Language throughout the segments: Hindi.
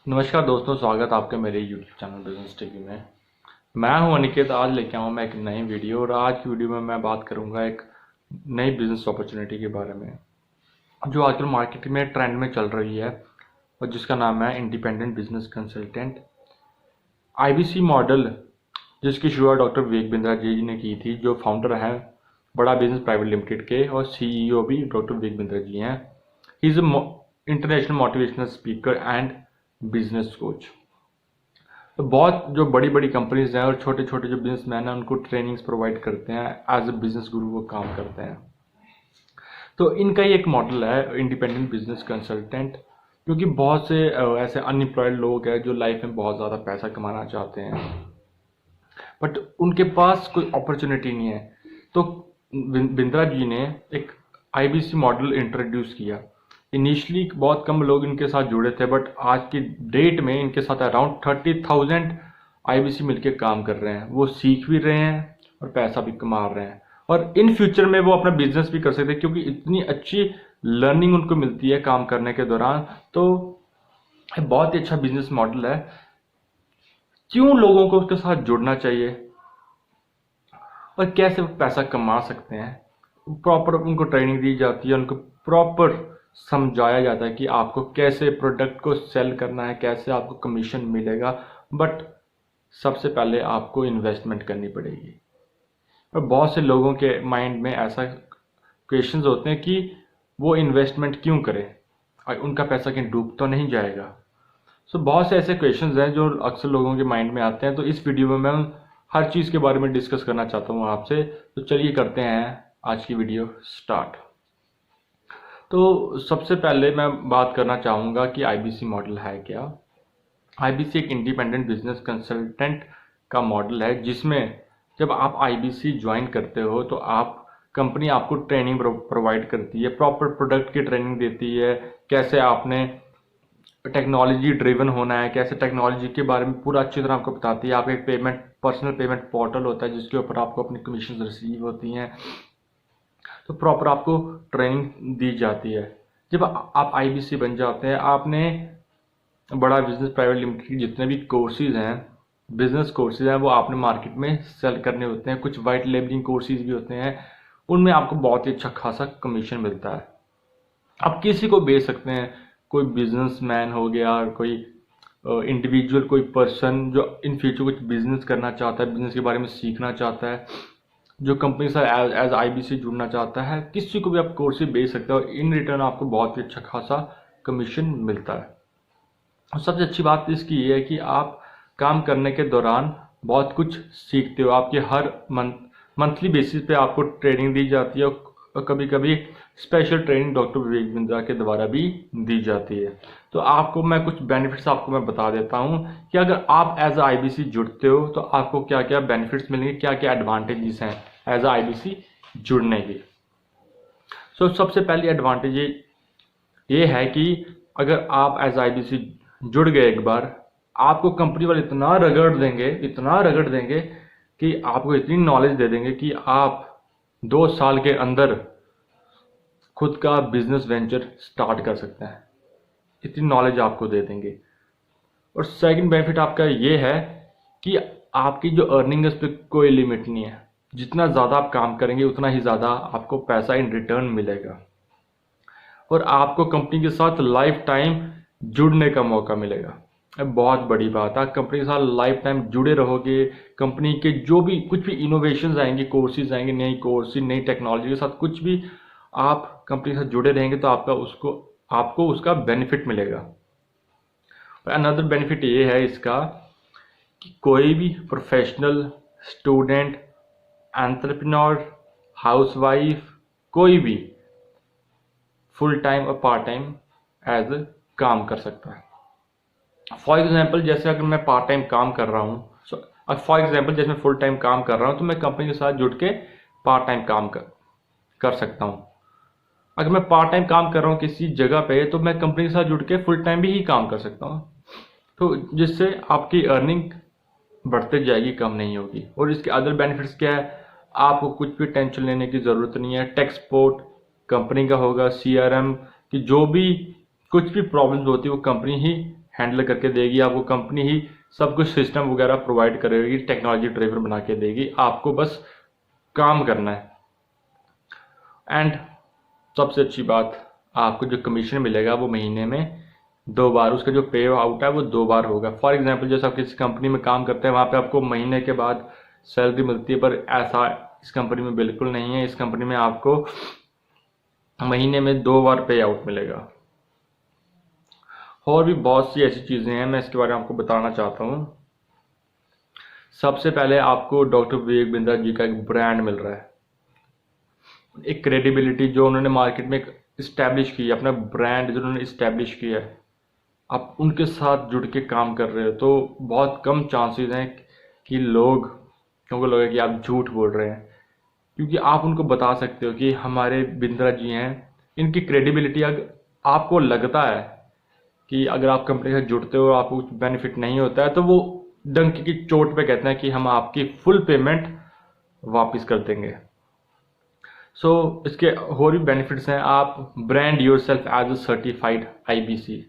नमस्कार दोस्तों, स्वागत है आपके मेरे YouTube चैनल बिजनेस टीवी में। मैं हूं अनिकेत। आज लेके आऊँ मैं एक नई वीडियो और आज की वीडियो में मैं बात करूंगा एक नई बिजनेस अपॉर्चुनिटी के बारे में जो आजकल मार्केट में ट्रेंड में चल रही है और जिसका नाम है independent business consultant IBC model, जिसकी शुरुआत डॉक्टर विवेक बिंद्रा जी ने की थी, जो फाउंडर हैं बड़ा बिजनेस प्राइवेट लिमिटेड के और CEO भी डॉक्टर विवेक बिंद्रा जी हैं। He is international motivational speaker and business coach. तो बहुत जो बड़ी बड़ी कंपनीज हैं और छोटे छोटे जो बिजनेसमैन हैं उनको ट्रेनिंग्स प्रोवाइड करते हैं, एज अ बिजनेस गुरु वो काम करते हैं। तो इनका ही एक मॉडल है इंडिपेंडेंट बिजनेस कंसल्टेंट, क्योंकि बहुत से ऐसे अनएम्प्लॉयड लोग हैं जो लाइफ में बहुत ज़्यादा पैसा कमाना चाहते हैं बट उनके पास कोई अपॉर्चुनिटी नहीं है। तो बिंद्रा जी ने एक IBC मॉडल इंट्रोड्यूस किया। इनिशियली बहुत कम लोग इनके साथ जुड़े थे बट आज की डेट में इनके साथ अराउंड 30,000 IBC मिलके काम कर रहे हैं। वो सीख भी रहे हैं और पैसा भी कमा रहे हैं और इन फ्यूचर में वो अपना बिजनेस भी कर सकते हैं, क्योंकि इतनी अच्छी लर्निंग उनको मिलती है काम करने के दौरान। तो बहुत ही अच्छा बिजनेस मॉडल है। क्यों लोगों को उसके साथ जुड़ना चाहिए और कैसे वो पैसा कमा सकते हैं, प्रॉपर उनको ट्रेनिंग दी जाती है, उनको प्रॉपर समझाया जाता है कि आपको कैसे प्रोडक्ट को सेल करना है, कैसे आपको कमीशन मिलेगा। बट सबसे पहले आपको इन्वेस्टमेंट करनी पड़ेगी। और बहुत से लोगों के माइंड में ऐसा क्वेश्चंस होते हैं कि वो इन्वेस्टमेंट क्यों करें और उनका पैसा कहीं डूब तो नहीं जाएगा। सो बहुत से ऐसे क्वेश्चंस हैं जो अक्सर लोगों के माइंड में आते हैं। तो इस वीडियो में मैं हर चीज़ के बारे में डिस्कस करना चाहता हूँ आपसे। तो चलिए करते हैं आज की वीडियो स्टार्ट। तो सबसे पहले मैं बात करना चाहूँगा कि IBC मॉडल है क्या। IBC एक इंडिपेंडेंट बिजनेस कंसल्टेंट का मॉडल है, जिसमें जब आप IBC ज्वाइन करते हो तो आप कंपनी आपको ट्रेनिंग प्रोवाइड करती है, प्रॉपर प्रोडक्ट की ट्रेनिंग देती है, कैसे आपने टेक्नोलॉजी ड्रिवन होना है, कैसे टेक्नोलॉजी के बारे में पूरा अच्छी तरह आपको बताती है। आपका एक पर्सनल पेमेंट पोर्टल होता है जिसके ऊपर आपको अपनी कमीशन रिसीव होती हैं। तो प्रॉपर आपको ट्रेनिंग दी जाती है। जब आप IBC बन जाते हैं, आपने बड़ा बिजनेस प्राइवेट लिमिटेड के जितने भी कोर्सेज हैं, बिजनेस कोर्सेज हैं, वो आपने मार्केट में सेल करने होते हैं। कुछ वाइट लेबलिंग कोर्सेज भी होते हैं, उनमें आपको बहुत ही अच्छा खासा कमीशन मिलता है। आप किसी को बेच सकते हैं, कोई बिजनेसमैन हो गया, कोई इंडिविजुअल, कोई पर्सन जो इन फ्यूचर कुछ बिजनेस करना चाहता है, बिजनेस के बारे में सीखना चाहता है, जो कंपनी से एज IBC जुड़ना चाहता है, किसी को भी आप कोर्स से बेच सकते हो और इन रिटर्न आपको बहुत ही अच्छा खासा कमीशन मिलता है। और सबसे अच्छी बात इसकी ये है कि आप काम करने के दौरान बहुत कुछ सीखते हो। आपके हर मंथली बेसिस पे आपको ट्रेनिंग दी जाती है और कभी कभी special training doctor Vivek Bindra के द्वारा भी दी जाती है। तो आपको मैं कुछ बेनिफिट्स आपको मैं बता देता हूँ कि अगर आप एज IBC जुड़ते हो तो आपको क्या क्या बेनिफिट्स मिलेंगे, क्या क्या एडवांटेजेस हैं एज IBC जुड़ने की। सबसे पहली एडवांटेज ये है कि अगर आप एज IBC जुड़ गए एक बार, आपको कंपनी वाले इतना रगड़ देंगे कि आपको इतनी नॉलेज दे देंगे कि आप 2 साल के अंदर खुद का बिजनेस वेंचर स्टार्ट कर सकते हैं। इतनी नॉलेज आपको दे देंगे। और सेकंड बेनिफिट आपका ये है कि आपकी जो अर्निंग है उस पर कोई लिमिट नहीं है। जितना ज़्यादा आप काम करेंगे उतना ही ज़्यादा आपको पैसा इन रिटर्न मिलेगा और आपको कंपनी के साथ लाइफ टाइम जुड़ने का मौका मिलेगा। बहुत बड़ी बात है, कंपनी के साथ लाइफ टाइम जुड़े रहोगे। कंपनी के जो भी कुछ भी इनोवेशंस आएंगे, कोर्सेज आएंगे, नई टेक्नोलॉजी के साथ कुछ भी आप कंपनी के साथ जुड़े रहेंगे तो आपको उसका बेनिफिट मिलेगा। और अनदर बेनिफिट ये है इसका कि कोई भी प्रोफेशनल, स्टूडेंट, एंटरप्रेन्योर, हाउसवाइफ, कोई भी फुल टाइम और पार्ट टाइम एज काम कर सकता है। फॉर एग्जाम्पल जैसे अगर मैं पार्ट टाइम काम कर रहा हूँ, जैसे मैं फुल टाइम काम कर रहा हूँ तो मैं कंपनी के साथ जुड़ के पार्ट टाइम काम कर सकता हूँ। अगर मैं पार्ट टाइम काम कर रहा हूँ किसी जगह पे तो मैं कंपनी के साथ जुड़ के फुल टाइम भी ही काम कर सकता हूँ। तो जिससे आपकी अर्निंग बढ़ते जाएगी, कम नहीं होगी। और इसके अदर बेनिफिट्स क्या है, आपको कुछ भी टेंशन लेने की ज़रूरत नहीं है। टैक्स सपोर्ट कंपनी का होगा, CRM की जो भी कुछ भी प्रॉब्लम्स होती है वो कंपनी ही हैंडल करके देगी, आपको कंपनी ही सब कुछ सिस्टम वगैरह प्रोवाइड करेगी, टेक्नोलॉजी ड्राइवर बना के देगी, आपको बस काम करना है। एंड सबसे अच्छी बात, आपको जो कमीशन मिलेगा वो महीने में 2 बार, उसका जो पे आउट है वो 2 बार होगा। फॉर एग्जांपल जैसे आप किसी कंपनी में काम करते हैं, वहाँ पे आपको महीने के बाद सैलरी मिलती है, पर ऐसा इस कंपनी में बिल्कुल नहीं है। इस कंपनी में आपको महीने में 2 बार पे आउट मिलेगा। और भी बहुत सी ऐसी चीज़ें हैं, मैं इसके बारे में आपको बताना चाहता हूँ। सबसे पहले आपको डॉक्टर विवेक बिंद्रा जी का एक ब्रांड मिल रहा है, एक क्रेडिबिलिटी जो उन्होंने मार्केट में इस्टेब्लिश की है, अपना ब्रांड जो उन्होंने इस्टेब्लिश किया है। आप उनके साथ जुड़ के काम कर रहे हो तो बहुत कम चांसेस हैं कि लोगों को लगे कि आप झूठ बोल रहे हैं, क्योंकि आप उनको बता सकते हो कि हमारे बिंद्रा जी हैं, इनकी क्रेडिबिलिटी। अगर आपको लगता है कि अगर आप कंपनी से जुड़ते हो और आपको कुछ बेनिफिट नहीं होता है, तो वो डंकी की चोट पे कहते हैं कि हम आपकी फुल पेमेंट वापस कर देंगे। सो इसके और भी बेनिफिट्स हैं। आप brand yourself as a certified IBC.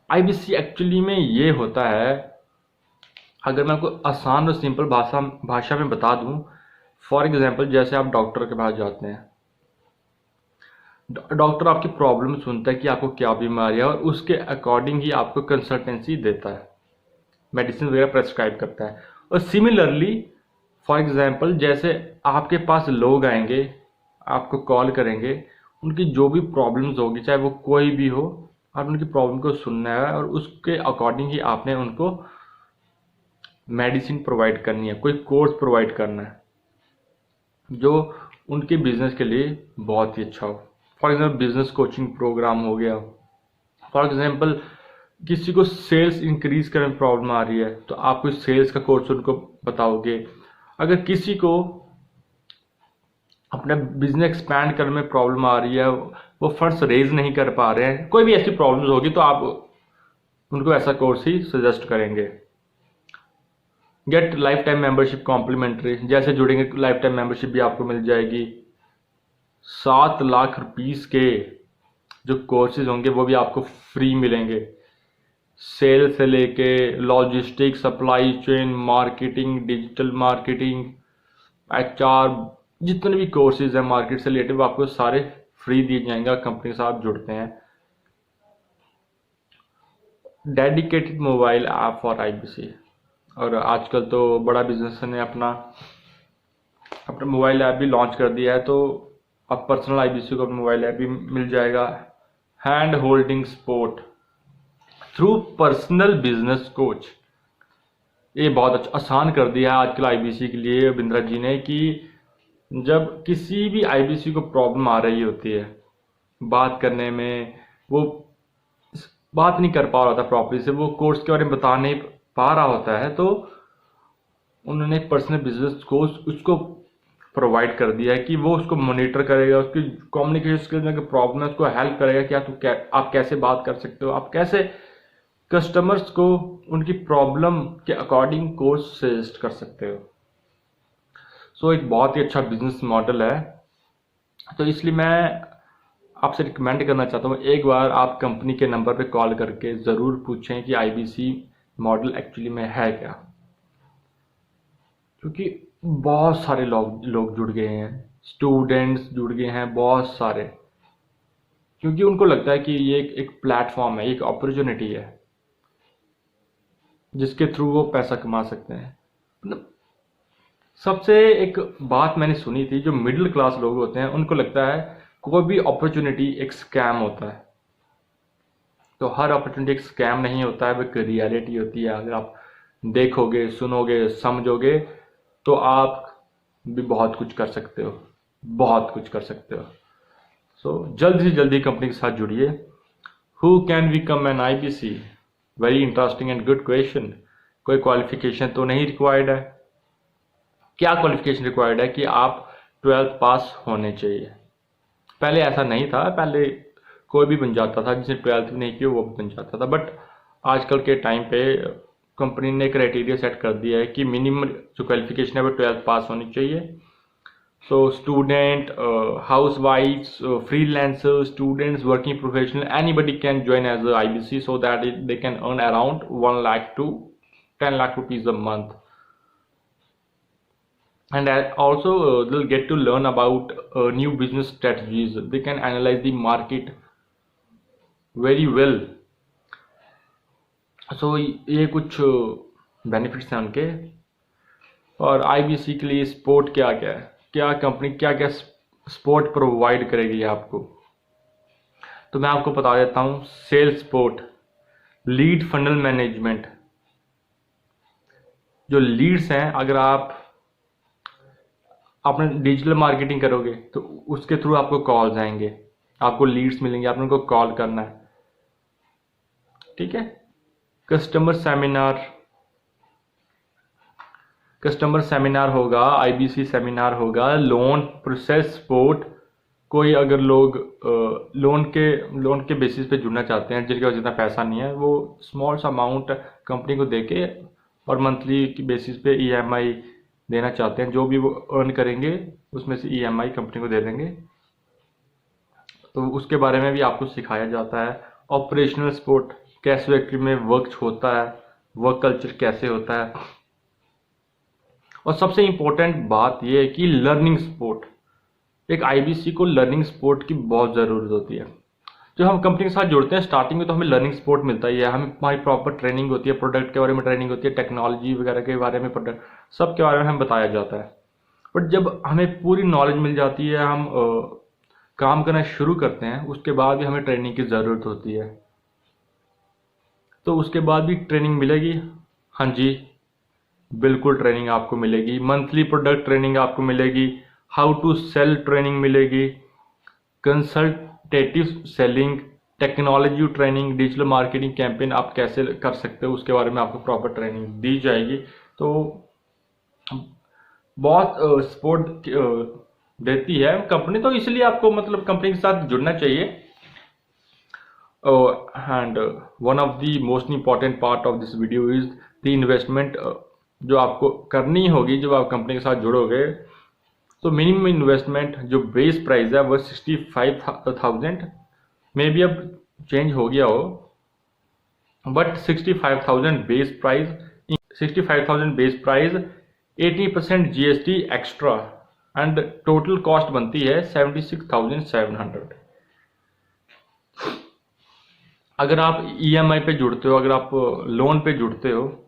IBC actually में ये होता है, अगर मैं आपको आसान और सिंपल भाषा में बता दूं, फॉर एग्जांपल जैसे आप डॉक्टर के पास जाते हैं, डॉक्टर आपकी प्रॉब्लम सुनता है कि आपको क्या बीमारी है और उसके अकॉर्डिंग ही आपको कंसल्टेंसी देता है, मेडिसिन वगैरह प्रेस्क्राइब करता है। और सिमिलरली फॉर एग्जांपल जैसे आपके पास लोग आएंगे, आपको कॉल करेंगे, उनकी जो भी प्रॉब्लम्स होगी, चाहे वो कोई भी हो, आप उनकी प्रॉब्लम को सुनना है और उसके अकॉर्डिंग ही आपने उनको मेडिसिन प्रोवाइड करनी है, कोई कोर्स प्रोवाइड करना है जो उनके बिजनेस के लिए बहुत ही अच्छा हो। For example business coaching program हो गया। फॉर एग्जांपल किसी को सेल्स इंक्रीज करने में प्रॉब्लम आ रही है तो आप कोई सेल्स का कोर्स उनको बताओगे। अगर किसी को अपना बिजनेस एक्सपैंड करने में प्रॉब्लम आ रही है, वो फंड्स रेज नहीं कर पा रहे हैं, कोई भी ऐसी प्रॉब्लम्स होगी, तो आप उनको ऐसा कोर्स ही सजेस्ट करेंगे। Get lifetime membership complimentary, जैसे जुड़ेंगे लाइफ टाइम मेंबरशिप भी आपको मिल जाएगी। 7 लाख रुपीस के जो कोर्सेज होंगे वो भी आपको फ्री मिलेंगे। सेल से लेके logistic, supply chain, marketing, digital marketing, HR, जितने भी कोर्सेज हैं मार्केट से रिलेटेड वो आपको सारे फ्री दिए जाएंगे कंपनी के साथ जुड़ते हैं। Dedicated mobile app for IBC, और आजकल तो बड़ा बिजनेस ने अपना मोबाइल ऐप भी लॉन्च कर दिया है, तो अब पर्सनल आईबीसी को मोबाइल ऐप भी मिल जाएगा। Hand holding support through personal business coach, ये बहुत अच्छा आसान कर दिया है आजकल आईबीसी के लिए बिंद्रा जी ने, कि जब किसी भी आईबीसी को प्रॉब्लम आ रही होती है बात करने में, वो बात नहीं कर पा रहा था प्रॉपर्ली से, वो कोर्स के बारे में बता नहीं पा रहा होता है, तो उन्होंने एक पर्सनल बिजनेस कोच उसको प्रोवाइड कर दिया है कि वो उसको मॉनिटर करेगा, उसकी कम्युनिकेशन स्किल्स में प्रॉब्लम है उसको हेल्प करेगा कि आप कैसे बात कर सकते हो, आप कैसे कस्टमर्स को उनकी प्रॉब्लम के अकॉर्डिंग कोर्स सजेस्ट कर सकते हो। सो एक बहुत ही अच्छा बिजनेस मॉडल है। तो इसलिए मैं आपसे रिकमेंड करना चाहता हूँ, एक बार आप कंपनी के नंबर पे कॉल करके ज़रूर पूछें कि आईबीसी मॉडल एक्चुअली में है क्या, क्योंकि बहुत सारे लोग जुड़ गए हैं, स्टूडेंट्स जुड़ गए हैं बहुत सारे, क्योंकि उनको लगता है कि ये एक प्लेटफॉर्म है, एक अपॉर्चुनिटी है जिसके थ्रू वो पैसा कमा सकते हैं। मतलब सबसे एक बात मैंने सुनी थी, जो मिडिल क्लास लोग होते हैं उनको लगता है कोई भी अपॉर्चुनिटी एक स्कैम होता है, तो हर अपॉर्चुनिटी एक स्कैम नहीं होता है, वो एक रियलिटी होती है। अगर आप देखोगे, सुनोगे, समझोगे तो आप भी बहुत कुछ कर सकते हो, बहुत कुछ कर सकते हो। सो जल्दी से जल्दी कंपनी के साथ जुड़िए। Who can become an IBC, very interesting and good question. कोई क्वालिफिकेशन तो नहीं रिक्वायर्ड है। क्या क्वालिफिकेशन रिक्वायर्ड है कि आप 12th पास होने चाहिए। पहले ऐसा नहीं था, पहले कोई भी बन जाता था, जिसने 12th भी नहीं किया वो भी बन जाता था, बट आजकल के टाइम पे कंपनी ने क्राइटेरिया सेट कर दिया है कि मिनिमम जो क्वालिफिकेशन है वो 12th पास होनी चाहिए। So student, housewives, freelancers, students, working professional, anybody can join as a IBC, so that they can earn around 1 lakh to 10 lakh rupees a month. And also they'll get to learn about new business strategies. They can analyze the market very well. So ये कुछ बेनिफिट्स हैं उनके। और IBC के लिए सपोर्ट क्या क्या है, क्या कंपनी क्या क्या सपोर्ट प्रोवाइड करेगी आपको, तो मैं आपको बता देता हूँ। Sales support, lead funnel management, जो लीड्स हैं, अगर आप अपने डिजिटल मार्केटिंग करोगे तो उसके थ्रू आपको कॉल्स आएंगे, आपको लीड्स मिलेंगे, आपने उनको कॉल करना है, ठीक है। कस्टमर सेमिनार होगा, IBC सेमिनार होगा। लोन प्रोसेस सपोर्ट, कोई अगर लोग लोन के बेसिस पे जुड़ना चाहते हैं, जिनके पास जितना पैसा नहीं है, वो स्मॉल सा अमाउंट कंपनी को देके और मंथली की बेसिस पे EMI देना चाहते हैं, जो भी वो अर्न करेंगे उसमें से EMI कंपनी को दे देंगे। तो उसके बारे में भी आपको सिखाया जाता है। ऑपरेशनल सपोर्ट, कैश फैक्ट्री में वर्क होता है, वर्क कल्चर कैसे होता है। और सबसे इम्पोर्टेंट बात यह है कि लर्निंग सपोर्ट, एक IBC को लर्निंग सपोर्ट की बहुत ज़रूरत होती है। जब हम कंपनी के साथ जुड़ते हैं स्टार्टिंग में तो हमें लर्निंग सपोर्ट मिलता ही है, हमारी प्रॉपर ट्रेनिंग होती है, प्रोडक्ट के बारे में ट्रेनिंग होती है, टेक्नोलॉजी वगैरह के बारे में, प्रोडक्ट सब के बारे में हमें बताया जाता है। बट जब हमें पूरी नॉलेज मिल जाती है, हम काम करना शुरू करते हैं, उसके बाद भी हमें ट्रेनिंग की ज़रूरत होती है। तो उसके बाद भी ट्रेनिंग मिलेगी, हाँ जी बिल्कुल ट्रेनिंग आपको मिलेगी। मंथली प्रोडक्ट ट्रेनिंग आपको मिलेगी, हाउ टू सेल ट्रेनिंग मिलेगी, consultative selling, technology training, digital marketing campaign आप कैसे कर सकते हो उसके बारे में आपको प्रॉपर ट्रेनिंग दी जाएगी। तो बहुत सपोर्ट देती है कंपनी, तो इसलिए आपको मतलब कंपनी के साथ जुड़ना चाहिए। And one of the most important part of this video is the investment जो आपको करनी होगी जब आप कंपनी के साथ जुड़ोगे। तो मिनिमम इन्वेस्टमेंट जो बेस प्राइस है वो 65,000, मे बी अब चेंज हो गया हो, but 65,000 base price, 65,000 base price, 80% GST extra, and total cost बनती है 76,700। अगर आप EMI पे जुड़ते हो, अगर आप लोन पे जुड़ते हो,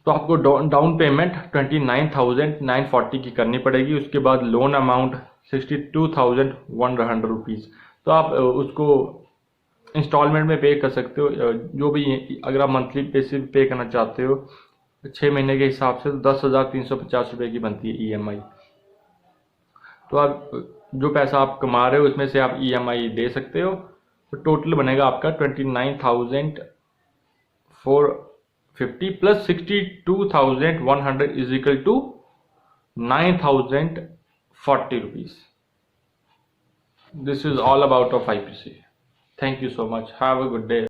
तो आपको डाउन पेमेंट 29,940 की करनी पड़ेगी। उसके बाद लोन अमाउंट 62,100 रुपीज़। तो आप उसको इंस्टॉलमेंट में पे कर सकते हो, जो भी, अगर आप मंथली बेसिस पे करना चाहते हो 6 महीने के हिसाब से, 10,350 रुपये की बनती है EMI। तो आप जो पैसा आप कमा रहे हो उसमें से आप EMI दे सकते हो, तो टोटल बनेगा आपका 29,450 plus 62,100 is equal to 9,040 rupees. This is all about of IBC। Thank you so much, have a good day.